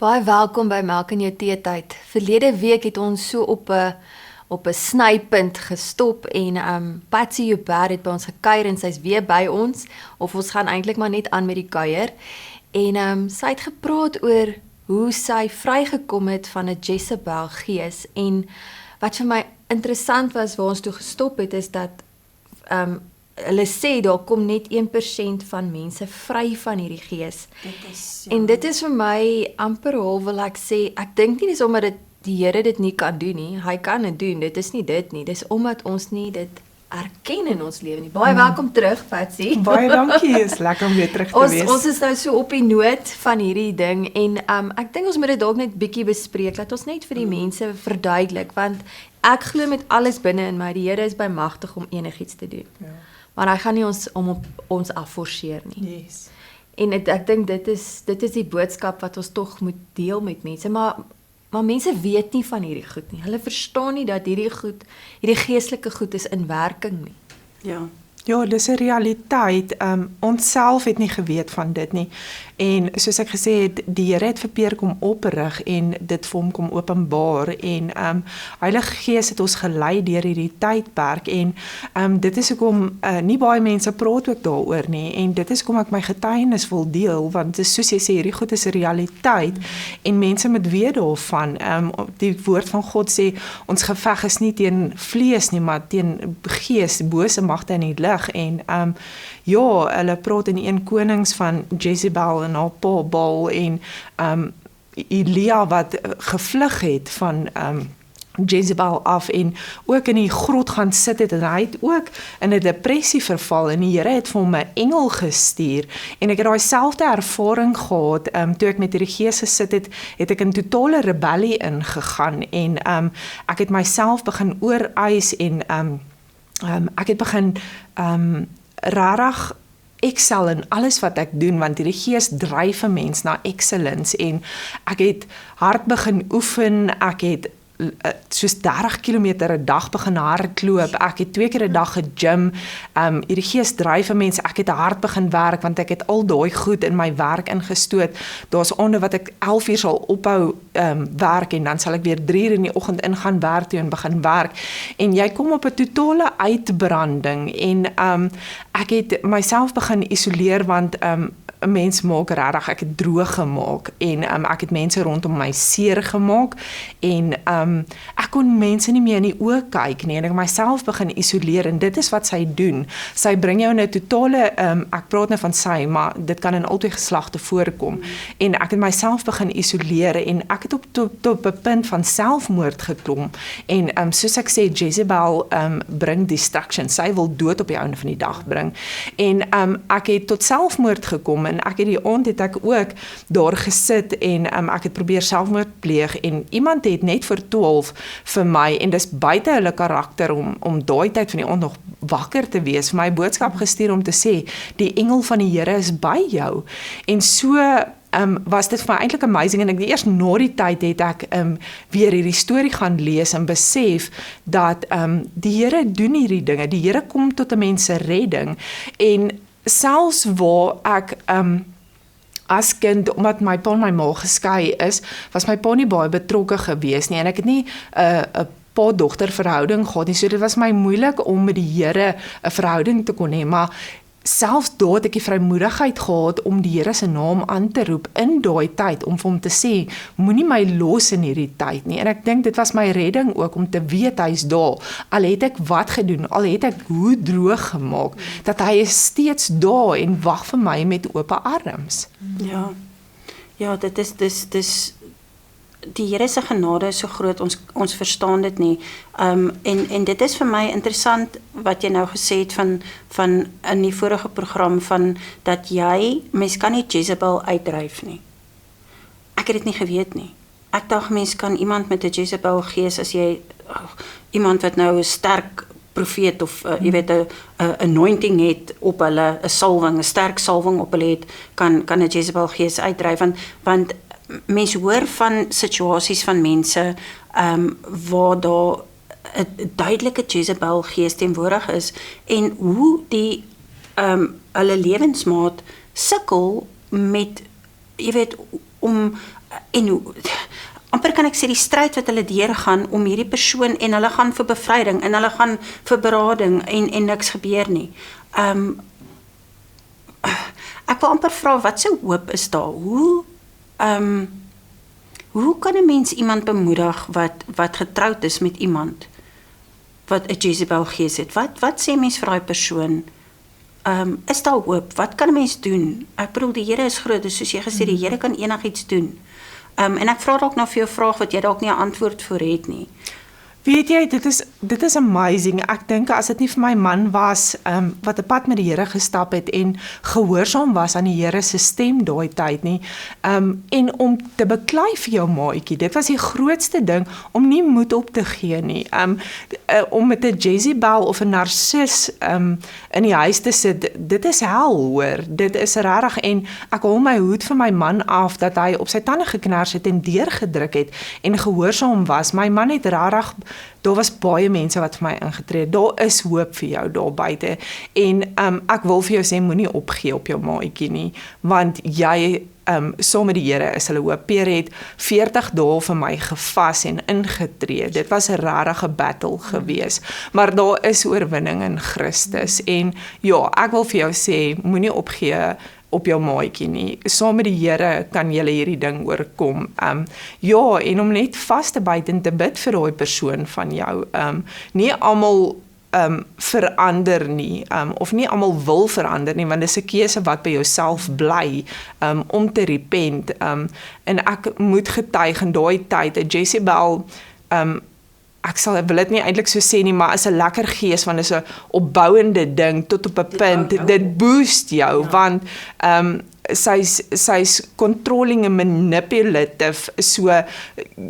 Baie welkom by Melk in jou teetyd. Verlede week het ons so op 'n snypunt gestop en Patsy Joubert het by ons gekuier en sy's weer by ons, of ons gaan eintlik maar net aan met die kuier. En sy het gepraat oor hoe sy vrygekom het van 'n Jezebel gees, en wat vir my interessant was waar ons toe gestop het, is dat hulle sê daar kom net 1% van mense vry van hierdie gees. En dit is vir my amper al, wil ek sê, ek dink nie dis omdat die Here dit nie kan doen nie. Hy kan dit doen, dit is nie dit nie. Dis omdat ons nie dit erken in ons lewe nie. Baie welkom terug, Patsy. Baie dankie, is lekker om weer terug te wees. Ons is nou so op die noot van hierdie ding en ek dink ons moet dit dalk net bietjie bespreek, laat ons net vir die mense verduidelik, want ek glo met alles binne in my, die Here is bymagtig om enigiets te doen. Ja. Maar hy gaan nie ons op ons afforceer nie. Yes. En ek dink dit is die boodskap wat ons tog moet deel met mense, maar mense weet nie van hierdie goed nie. Hulle verstaan nie dat hierdie geestelike goed is in werking nie. Ja, dis 'n realiteit. Ons self het nie geweet van dit nie. En soos ek gesê het, die Here het vir Peer kom oprig en dit vir hom kom openbaar. En Heilige Gees het ons gelei deur hierdie tydperk en dit is hoekom nie baie mense praat ook daaroor nie. En dit is hoekom ek my getuienis wil deel, want dis soos jy sê, hierdie goed is 'n realiteit en mense moet weet daarvan. Die woord van God sê ons geveg is nie teen vlees nie, maar teen gees, bose magte in die lig. En ja, hulle praat in 1 Konings van Jezebel en haar pa Baal en Elia wat gevlug het van Jezebel af en ook in die grot gaan sit het en hy het ook in 'n depressie verval en die Here het vir hom 'n engel gestuur en ek het daai selfde ervaring gehad toe ek met hierdie gees gesit het ek in totale rebellie ingegaan en ek het myself begin ooreis en ek het begin rarig excel in alles wat ek doen, want hierdie gees dryf 'n mens na excellence en ek het hard begin oefen, ek het soos 30 kilometer 'n dag begin hardloop, ek het 2 keer 'n dag gegym, hierdie gees dryf 'n mens, ek het hard begin werk, want ek het al daai goed in my werk ingestoot, daar's aande wat ek 11 uur sal ophou werk, en dan sal ek weer 3 uur in die oggend ingaan werk toe en begin werk, en jy kom op 'n totale uitbranding, en ek het myself begin isoleer, want 'n mens maak regtig, ek het droog gemaak, en ek het mense rondom my seer gemaak, en ek kon mense nie meer in die oë kyk nie, en ek myself begin isoleer, en dit is wat sy doen, sy bring jou in 'n totale, ek praat nou van sy, maar dit kan in albei geslagte voorkom, en ek het myself begin isoleer, en ek het op 'n punt van selfmoord geklom, en soos ek sê, Jezebel bring distraction, sy wil dood op die einde van die dag bring, en ek het tot selfmoord gekom, en ek het die aand het ek ook daar gesit en ek het probeer selfmoord pleeg en iemand het net vir 12 vir my en dis buite hulle karakter om daai tyd van die aand nog wakker te wees, vir my boodskap gestuur om te sê, die engel van die Here is by jou. En so was dit vir my eintlik amazing en ek eers na die tyd het ek weer hierdie storie gaan lees en besef dat die Here doen hierdie dinge, die Here kom tot 'n mens se redding en selfs waar ek as kind, omdat my pa en my ma geskei is, was my pa nie baie betrokke gewees nie en ek het nie 'n pa-dogter verhouding gehad nie, so dit was my moeilik om met die Here 'n verhouding te kon hê, maar selfs daar het ek die vrymoedigheid gehad om die Here se naam aan te roep in daai tyd, om vir hom te sê, moenie my los in hierdie tyd nie, en ek dink dit was my redding ook, om te weet hy is daar, al het ek wat gedoen, al het ek hoe droog gemaak, dat hy is steeds daar en wag vir my met oop arms. Ja, dit is die Here se genade is so groot, ons verstaan dit nie. En dit is vir my interessant wat jy nou gesê het van in die vorige program van dat mens kan nie Jezebel uitdryf nie. Ek het dit nie geweet nie. Ek dink mens kan iemand met 'n Jezebel gees, as jy iemand wat nou 'n sterk profeet of jy weet 'n anointing het op hulle, 'n salwing, 'n sterk salwing op hulle het, kan 'n Jezebel gees uitdryf, want mens hoor van situasies van mense waar daar 'n duidelike Jezebel gees teenwoordig is en hoe die hulle lewensmaat sukkel met, jy weet, om en hoe amper kan ek sê die stryd wat hulle deurgaan om hierdie persoon en hulle gaan vir bevryding en hulle gaan vir berading en niks gebeur nie. Ek wil amper vra wat se hoop is daar? Hoe kan 'n mens iemand bemoedig wat getroud is met iemand wat 'n Jezebel gees het? Wat sê mens vir daai persoon? Is daar hoop? Wat kan 'n mens doen? Ek bedoel die Here is groot, dus soos jy gesê die Here kan enigiets doen. En ek vra dalk nou vir jou vraag wat jy dalk nie 'n antwoord vir het nie. Weet jy, dit is amazing. Ek dink as dit nie vir my man was wat 'n pad met die Here gestap het en gehoorsaam was aan die Here se stem daai tyd nie, en om te beklei vir jou maatjie. Dit was die grootste ding om nie moed op te gee nie. Om met 'n Jezebel of 'n narcis in die huis te sit, dit is hel, hoor. Dit is regtig, en ek hou my hoed vir my man af dat hy op sy tande geknars het en deurgedruk het en gehoorsaam was. My man het regtig, daar was baie mense wat vir my ingetree het. Daar is hoop vir jou daar buite. En ek wil vir jou sê, moenie opgee op jou maatjie nie, want jy saam met die Here is hulle hoop. Peer het 40 dae vir my gevas en ingetree. Dit was 'n regte battle gewees. Maar daar is oorwinning in Christus. En ja, ek wil vir jou sê, moenie opgee op jou maatjie nie. Saam met die Here kan jy hierdie ding oorkom. Ja, en om net vas te byt en te bid vir daai persoon van jou. Nie almal verander nie, of nie almal wil verander nie, want dis 'n keuse wat by jouself bly, om te repent. En ek moet getuig in daai tyd, 'n Jezebel, ek wil dit nie eintlik so sê nie, maar is 'n lekker gees, want is 'n opbouende ding tot op 'n punt. Dit boost jou, ja. Want sy's controlling en manipulative, so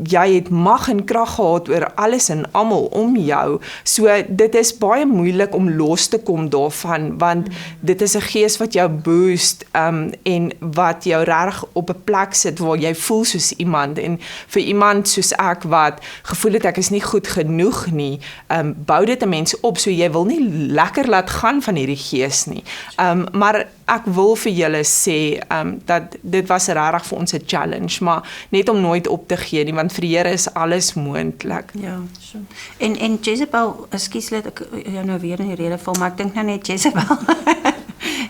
jy het mag en krag gehad oor alles en almal om jou, so dit is baie moeilik om los te kom daarvan, want dit is 'n gees wat jou boost, en wat jou reg op 'n plek sit waar jy voel soos iemand, en vir iemand soos ek wat gevoel het ek is nie goed genoeg nie, bou dit 'n mens op, so jy wil nie lekker laat gaan van hierdie gees nie, maar ek wil vir julle sê, dat dit was regtig vir ons 'n challenge, maar net om nooit op te gee nie, want vir die Here is alles moontlik. Ja, so. En Jezebel, ekskuus dat ek jou nou weer in die rede val, maar ek dink nou net Jezebel.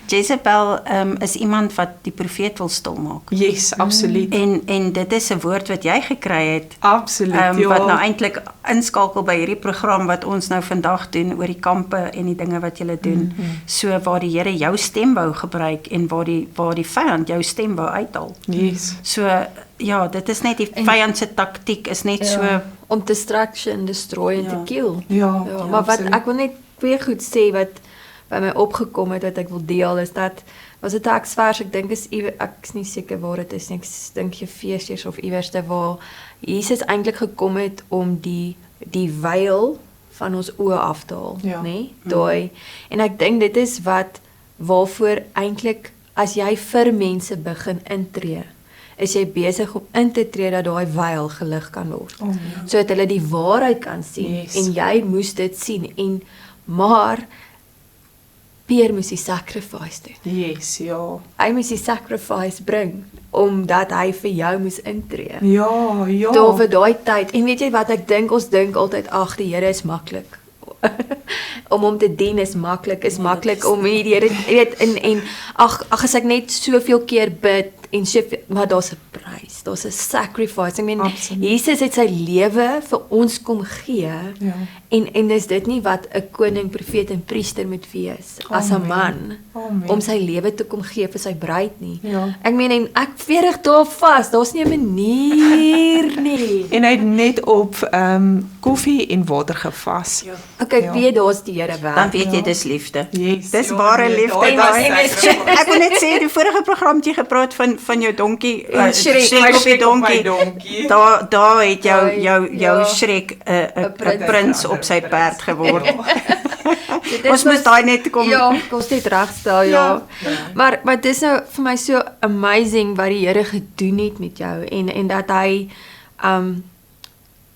Jezebel is iemand wat die profeet wil stilmaak. Yes, absoluut. En dit is 'n woord wat jy gekry het. Absoluut, ja. Wat nou eintlik inskakel by hierdie program wat ons nou vandag doen oor die kampe en die dinge wat julle doen. So waar die Here jou stem wou gebruik en waar die vyand jou stem wou uithaal. Yes. So ja, dit is net die vyand se taktiek is net so om destruction, destroy en te kill. Ja, maar wat ek wil net twee goed sê wat by my opgekom het wat ek wil deel, is dat was 'n teksvers, ek dink ek is nie seker waar dit is nie, ek dink Efesiërs of iewers waar Jesus eintlik gekom het om die veil van ons oë af te haal, nê? Daai, en ek dink dit is waarvoor eintlik as jy vir mense begin intree, is jy besig om in te tree dat daai veil gelig kan word. Sodat hulle die waarheid kan sien, en jy moes dit sien, maar Peer moes die sacrifice doen. Yes, ja. Hy moes die sacrifice bring, omdat hy vir jou moes intree. Ja. Daar vir daai tyd, en weet jy wat ek dink, ons dink altyd, ag, die Here is maklik. Om hom te dien is maklik, om die Here, jy weet, en ag, as ek net soveel keer bid, en soveel, maar daar's 'n prys, daar's 'n sacrifice. Ek meen, Jesus het sy lewe vir ons kom gee, en is dit nie wat 'n koning, profeet en priester moet wees, as 'n man, om sy lewe te kom gee vir sy bruid nie. Ek meen, en ek 40 dae vas, daar's nie 'n manier nie. En hy het net op koffie en water gevas. Ek weet daar's die Here wel. Dan weet jy dis liefde. Yes, dis ware liefde. Ek wil net sê, die vorige program het jy gepraat van jou donkie, skrik op die donkie. Daar het jou skrik 'n prins op sy perd geword. Ons moet daai net kom. Ja, kos net regstel, ja. Maar dit is nou vir my so amazing wat die Here gedoen het met jou, en dat hy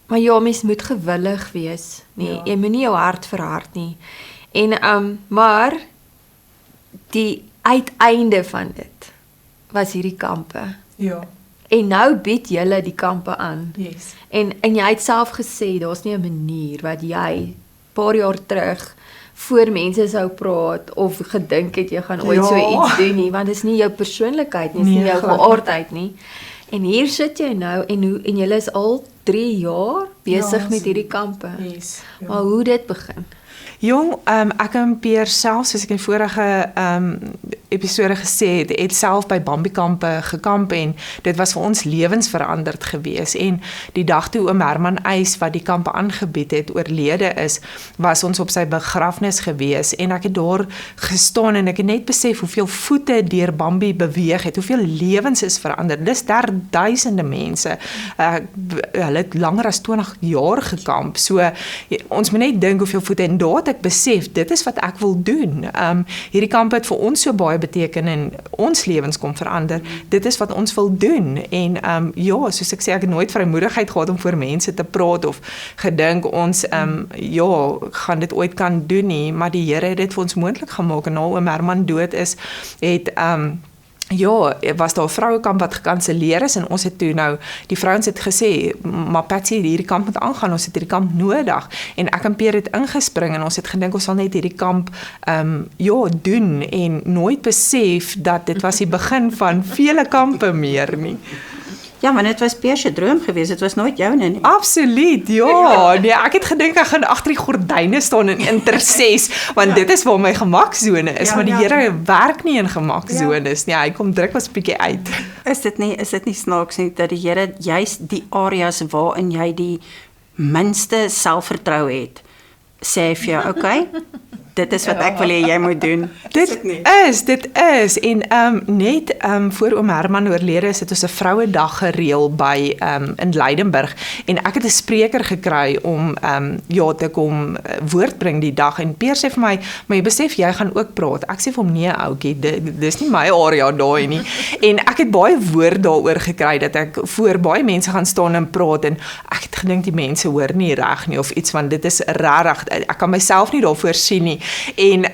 maar ja, mens moet gewillig wees, nee, jy moenie jou hart verhard nie. En maar die uiteinde van dit was hierdie kampe. Ja. En nou bied julle die kampe aan. Yes. En jy het self gesê, daar's nie 'n manier wat jy paar jaar terug voor mense sou praat of gedink het jy gaan ooit so iets doen nie, want dit is nie jou persoonlikheid nie, dit is nie jou geaardheid nie. En hier sit jy nou en julle is al 3 jaar besig met hierdie kampe. Yes. Maar hoe dit begin? Jong, ek en Peer self, soos ek in vorige episode gesê het self by Bambikampe gekamp en dit was vir ons lewensveranderd gewees. En die dag toe oom Herman Eis, wat die kampe aangebied het, oorlede is, was ons op sy begrafnis gewees en ek het daar gestaan en ek het net besef hoeveel voete deur Bambi beweeg het, hoeveel lewens is verander. Dis daar duisende mense. Hulle het langer as 20 jaar gekamp. So ons moet net dink hoeveel voete en daar het ek besef, dit is wat ek wil doen. Hierdie kamp het vir ons so baie beteken en ons lewens kom verander. Dit is wat ons wil doen. En ja, soos ek sê, ek het nooit vrymoedigheid gehad om voor mense te praat of gedink ons gaan dit ooit kan doen nie, maar die Here het dit vir ons moontlik gemaak en na oom Herman dood is, was daar 'n vrouekamp wat gekanselleer is en ons het toe nou, die vrouens het gesê, maar Patsy, hierdie kamp moet aangaan, ons het hierdie kamp nodig. En ek en Peer het ingespring en ons het gedink ons sal net hierdie kamp doen en nooit besef dat dit was die begin van vele kampe meer nie. Ja, maar dit was Peer se droom geweest, dit was nooit joune nie. Absoluut, ja. Nee, ek het gedink ek gaan agter die gordyne staan in interses, want dit is waar my gemaksone is, maar die Here werk nie in gemaksones nie. Hy kom druk ons 'n bietjie uit. Is dit nie snaaks nie dat die Here juist die areas waarin jy die minste selfvertroue het, sê vir jou, okay, dit is wat ek wil hê jy moet doen. Dit is en net voor oom Herman oorlede is het ons 'n vrouedag gereël by in Leidenburg en ek het 'n spreker gekry om te kom woord bring die dag en Peer sê vir my, maar jy besef jy gaan ook praat. Ek sê vir hom nee oukie, dis nie my area daai nie. En ek het baie woord daaroor gekry dat ek voor baie mense gaan staan en praat en ek het gedink die mense hoor nie reg nie of iets, want dit is regtig, ek kan myself nie daarvoor sien nie. En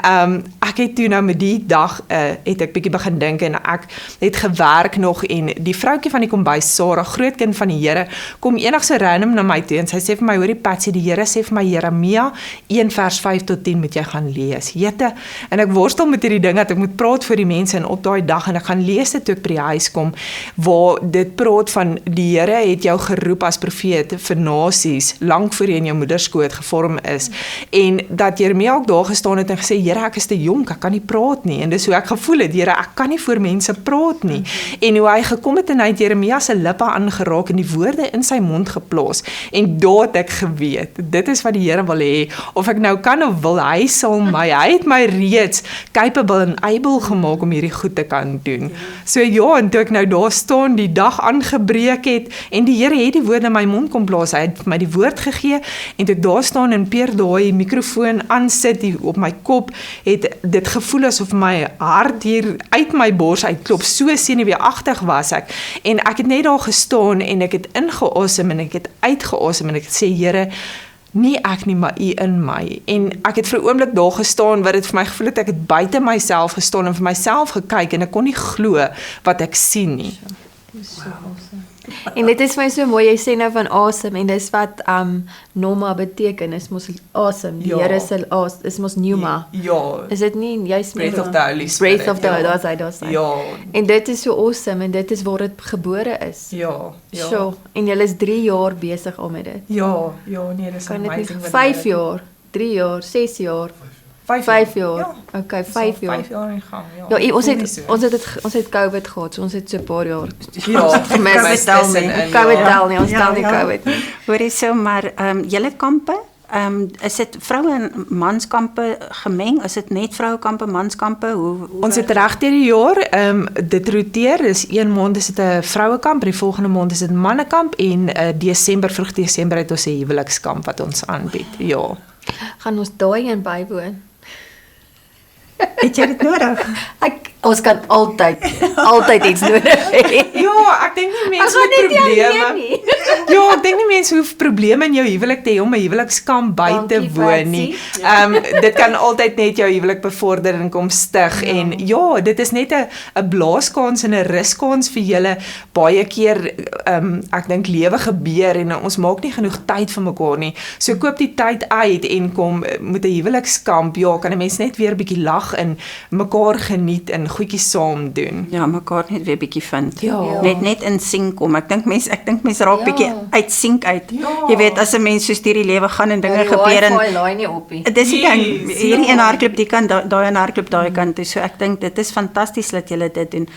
ek het toe nou met die dag het ek bietjie begin dink en ek het gewerk nog en die vroutjie van die kombuis, Sarah, grootkind van die Here, kom eendag so random na my toe en sy sê vir my, hoorie Patsy, die Here sê vir my Jeremia 1 vers 5 tot 10 moet jy gaan lees. Jette, en ek worstel met hierdie ding dat ek moet praat vir die mense en op daai dag en ek gaan lees dit toe ek by die huis kom, waar dit praat van die Here het jou geroep as profeet vir nasies, lank voor jy in jou moederskoot gevorm is. En dat Jeremia ook daar gestaan het en gesê, Here, ek is te jonk, ek kan nie praat nie. En dis hoe ek gevoel het, Here, ek kan nie voor mense praat nie. En hoe hy gekom het en hy het Jeremia se lippe aangeraak en die woorde in sy mond geplaas. En daar het ek geweet, dit is wat die Here wil hê, of ek nou kan of wil, hy sal my, hy het my reeds capable en able gemaak om hierdie goed te kan doen. So ja, en toe ek nou daar staan, die dag aangebreek het, en die Here het die woorde in my mond kom plaas, hy het my die woord gegee, en toe ek daar staan en Peer daai mikrofoon aansit op my kop, het dit gevoel asof my hart hier uit my bors uitklop, so senuweeagtig was ek, en ek het net daar gestaan, en ek het ingeasem, en ek het uitgeasem, en ek het sê, Here, nie ek nie, maar U in my, en ek het vir 'n oomblik daar gestaan, wat het vir my gevoel het, ek het buite myself gestaan, en vir myself gekyk, en ek kon nie glo wat ek sien nie. En dit is my so mooi, jy sê nou van asem, en dis wat Noma beteken, is mos asem, die Here se asem, is mos Noma. Ja. Is dit nie, jy's Breath of the Holy Spirit. Breath of the, daar's hy. Ja. En dit is so awesome, en dit is waar dit gebore is. Ja. So, en julle is 3 jaar besig om met dit. Ja, nee, dis Kan dit amazing. nie 5 jaar, 3 jaar, 6 jaar, 5 jaar. Ja. Okay, 5 jaar. 5 jaar in gang, ja. Ja, ons het COVID gehad, so ons het so 'n paar jaar Ja, gemis. COVID tel nie. COVID tel nie, ons tel nie COVID nie. Hoorie so, maar julle kampe, is dit vroue en manskampe gemeng? Is dit net vrouekampe, manskampe? Hoe Ons het reg deur die jaar, dit roteer, dis 1 maand is dit 'n vrouekamp, die volgende maand is dit mannekamp en vroeg Desember het ons 'n huwelikskamp wat ons aanbied. Ja. Gaan ons daai een bywoon? het jy dit nodig? Ons kan altyd iets nodig hê. Ja, ek dink nie mense gaan hoef net nie probleme. alleen nie. Ja, ek dink nie mense hoef probleme in jou huwelik te hê om 'n huwelikskamp by te Dankie, woon nie. Patsy. Dit kan altyd net jou huwelik bevorder en kom stig en ja, dit is net 'n blaaskans en 'n ruskans vir julle. Baie keer ek dink lewe gebeur en ons maak nie genoeg tyd vir mekaar nie. So koop die tyd uit en kom met 'n huwelikskamp. Ja, kan 'n mens net weer 'n bietjie lag en mekaar geniet en goedjies saam doen. Ja, mekaar net weer bietjie vind. Ja. Net in sink kom. Ek dink mense raak Ja. bietjie uit sink uit. Ja. Jy weet, as 'n mens so deur die lewe gaan en dinge Die gebeur en wifi laai nie op nie. dis die ding, Yes, hierdie ja. een hardloop die kant, daai een hardloop daai kant toe. So ek dink dit is fantasties dat julle dit doen.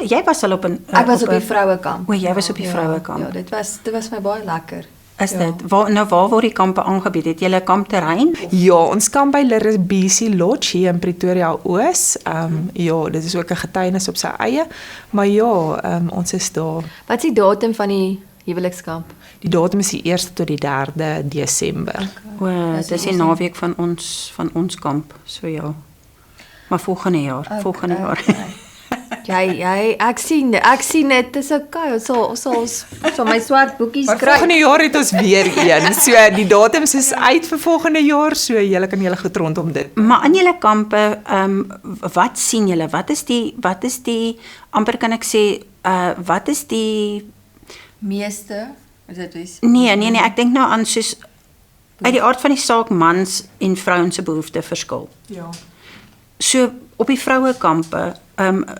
Jy was al op 'n Ek was op die 'n- vrouekamp. O, jy was op die Ja, vrouekamp. Ja, dit was my baie lekker. Is dit? Waar word die kampe aangebied? Het julle kampterrein? Ja, ons kamp by Liribisi Lodge hier in Pretoria Oos. Ja, dit is ook 'n getuienis op sy eie, maar ja, ons is daar. Wat is die datum van die huwelikskamp? Die datum is die 1ste tot die 3de Desember. O, dis die naweek van ons kamp. So ja. Maar volgende jaar. Ek sien dit, dis okay. Ons sal my swart boekies Maar kry. volgende jaar het ons weer een. So die datums is uit vir volgende jaar, so julle kan julle goed rondom dit. Maar aan julle kampe, wat sien julle? Wat is die amper kan ek sê, wat is die Meeste, is dit is Nee, ek dink nou aan soos uit die aard van die saak mans en vrouens se behoeftes verskil. Ja. So op die vrouekampe,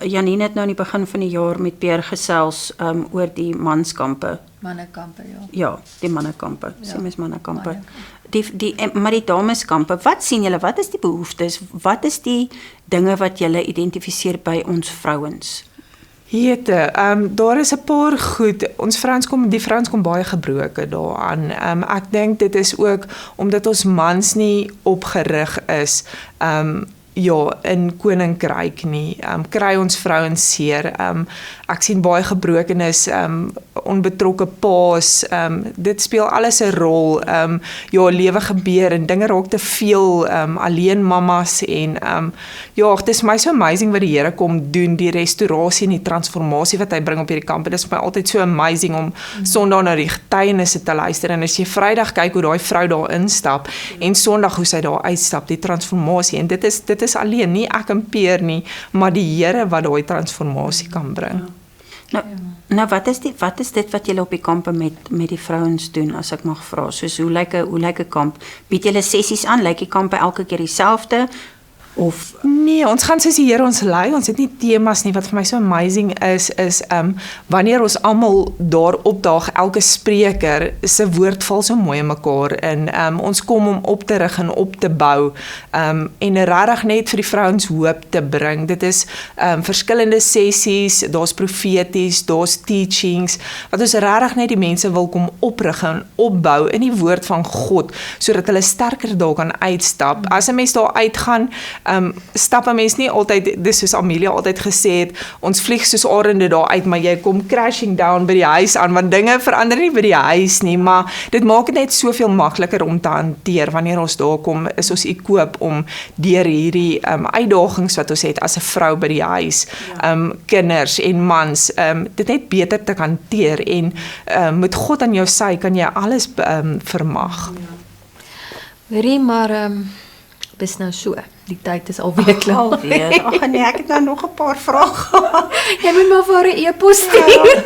Janine het nou in die begin van die jaar met Peer gesels oor die manskampe. mannekampe, ja. Ja, die mannekampe. Sê mens mannekampe. Mannekampe. Maar die dameskampe, wat sien julle? Wat is die behoeftes? Wat is die dinge wat julle identifiseer by ons vrouens? Jette, daar is 'n paar goed. Die vrouens kom baie gebroke daaraan. Ek dink dit is ook omdat ons mans nie opgerig is in koninkryk nie. Kry ons vrouens seer. Ek sien baie gebrokenis, onbetrokke paas. Dit speel alles 'n rol. Lewe gebeur en dinge raak te veel, alleen mammas en dit is my so amazing wat die Here kom doen, die restaurasie en die transformasie wat hy bring op hierdie kamp. Dit is vir my altyd so amazing om Sondag na die getuienisse te luister en as jy Vrydag kyk hoe daai vrou daar instap en Sondag hoe sy daar uitstap, die transformasie en dit is alleen nie ek en Peer nie, maar die Here wat daai transformasie kan bring. Nou wat is dit wat julle op die kampe met die vrouens doen, as ek mag vra? Soos hoe lyk 'n kamp? Bied julle sessies aan? Lyk die kampe elke keer dieselfde? Of Nee, ons gaan soos die Here ons lei. Ons het nie temas nie. Wat vir my so amazing is wanneer ons almal daar opdaag, elke spreker se woord val so mooi in mekaar in. Ons kom om op te rig en op te bou en regtig net vir die vrouens hoop te bring. Dit is verskillende sessies, daar's profeties, daar's teachings wat ons regtig net die mense wil kom oprig en opbou in die woord van God sodat hulle sterker daar kan uitstap. As 'n mens daar uitgaan, stap 'n mens nie altyd, dis soos Amelia altyd gesê het, ons vlieg soos arende daar uit, maar jy kom crashing down by die huis aan, want dinge verander nie by die huis nie, maar dit maak dit net soveel makliker om te hanteer. Wanneer ons daar kom, is ons equip om deur hierdie uitdagings wat ons het as 'n vrou by die huis, kinders en mans, dit net beter te hanteer en met God aan jou sy kan jy alles vermag. Hoorie, maar dis nou so. Die tyd is alweer klaar. alweer? Ag nee, ek het nou nog 'n paar vrae gehad. Jy moet maar vir 'n e-pos stuur.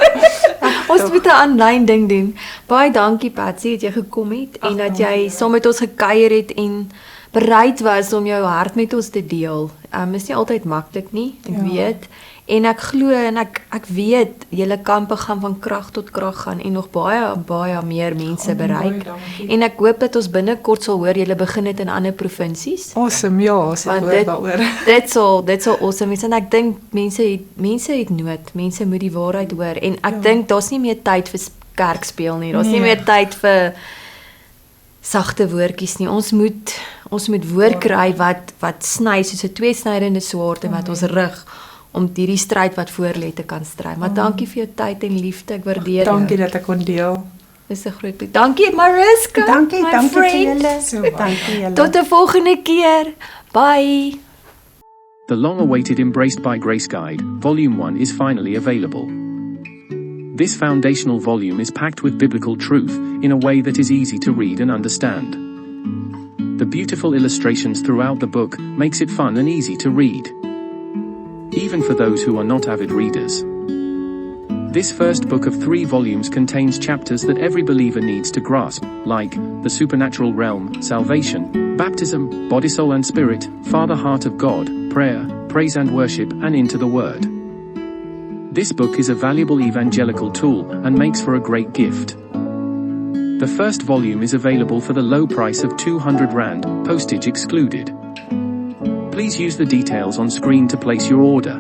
Ons moet 'n aanlyn ding doen. Baie dankie Patsy dat jy gekom het en dat jy saam met ons gekuier het en bereid was om jou hart met ons te deel. Is nie altyd maklik nie, ek weet. En ek glo en ek weet julle kampe gaan van krag tot krag gaan en nog baie meer mense bereik. En ek hoop dat ons binnekort sal hoor julle begin dit in ander provinsies. Awesome, ja, ons het Want hoor daaroor. dit sal awesome wees en ek dink mense het nood. Mense moet die waarheid hoor en ek dink daar's nie meer tyd vir kerkspeel nie. Daar's nie meer tyd vir sagte woordjies nie. Ons moet woord kry wat sny soos 'n tweesnydende swaard en wat ons rig om hierdie stryd wat voor lê te kan stry. Maar dankie vir jou tyd en liefde. Ek waardeer jou. Dankie dat ek kon deel. Dis 'n groot plek. Dankie Mariska. Dankie my vir friend. julle. So baie. Dankie julle. Tot 'n volgende keer. Bye. The long-awaited Embraced by Grace Guide, Volume 1 is finally available. This foundational volume is packed with biblical truth, in a way that is easy to read and understand. The beautiful illustrations throughout the book makes it fun and easy to read, even for those who are not avid readers. This first book of 3 volumes contains chapters that every believer needs to grasp, like the supernatural realm, salvation, baptism, body, soul and spirit, Father, heart of God, prayer, praise and worship, and into the Word. This book is a valuable evangelical tool and makes for a great gift. The first volume is available for the low price of 200 Rand, postage excluded. Please use the details on screen to place your order.